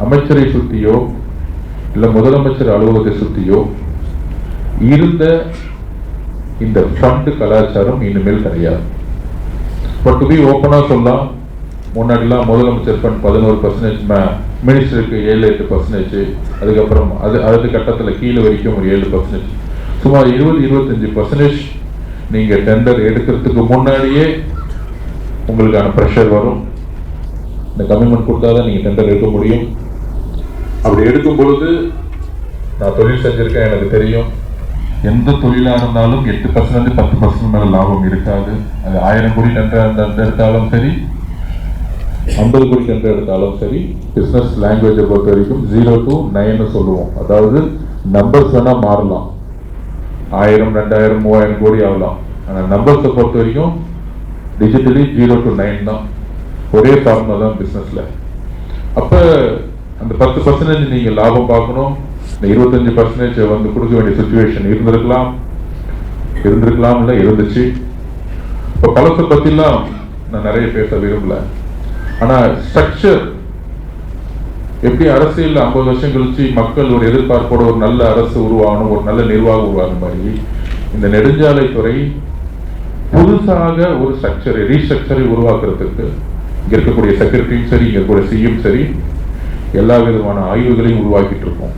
அமைச்சரை சுற்றியோ இல்லை முதலமைச்சர் அலுவலகத்தை சுற்றியோ இருந்த இந்த ஃபண்ட் கலாச்சாரம் இனிமேல் கிடையாது. பட் டு பி ஓப்பனாக சொல்லலாம், முன்னாடிலாம் முதலமைச்சர் ஃபண்ட் 11%, மினிஸ்டருக்கு 7-8%, அதுக்கப்புறம் அடுத்த கட்டத்தில் கீழே வரைக்கும் ஒரு 7%, சுமார் 20-25% நீங்கள் டெண்டர் எடுக்கிறதுக்கு முன்னாடியே உங்களுக்கான ப்ரெஷர் வரும். இந்த கமிட்மெண்ட் கொடுத்தா தான் நீங்கள் டெண்டர் எடுக்க முடியும். அப்படி எடுக்கும் பொழுது நான் தொழில் செஞ்சுருக்கேன், எனக்கு தெரியும், எந்த தொழிலாக இருந்தாலும் 8%-10% மேலே லாபம் இருக்காது. அது 1000 கோடி டெண்டர் எடுத்தாலும் சரி, 50 கோடி டெண்டர் எடுத்தாலும் சரி. பிஸ்னஸ் லாங்குவேஜை பொறுத்த வரைக்கும் 0 to 9 சொல்லுவோம். அதாவது நம்பர்ஸ் வேணால் மாறலாம், 1000, 2000, 3000 கோடி ஆகலாம். ஆனால் நம்பர்ஸை பொறுத்த வரைக்கும் டிஜிட்டலி 0 to 9 தான். ஒரே ஃபார்முலா தான் பிஸ்னஸில். அப்போ அந்த 10% நீங்கள் லாபம் பார்க்கணும். இந்த 25% வந்து கொடுக்க வேண்டிய சுச்சுவேஷன் இருந்திருக்கலாம், இல்லை இருந்துச்சு. இப்போ பலத்தை பற்றிலாம் நான் நிறைய பேச விரும்பல. ஆனால் ஸ்ட்ரக்சர் எப்படி அரசியல் 50 வருஷம் கழிச்சு மக்கள் ஒரு எதிர்பார்ப்போட ஒரு நல்ல அரசு உருவாகணும், ஒரு நல்ல நிர்வாகம் உருவாகும் மாதிரி இந்த நெடுஞ்சாலைத்துறை புதுசாக ஒரு ஸ்ட்ரக்சரை ரீஸ்ட்ரக்சரை உருவாக்குறதுக்கு இங்க இருக்கக்கூடிய செக்ரட்டரியும் சரி, இங்க இருக்கக்கூடிய சிஎம் சரி, எல்லா விதமான ஆய்வுகளையும் உருவாக்கிட்டு இருக்கோம்.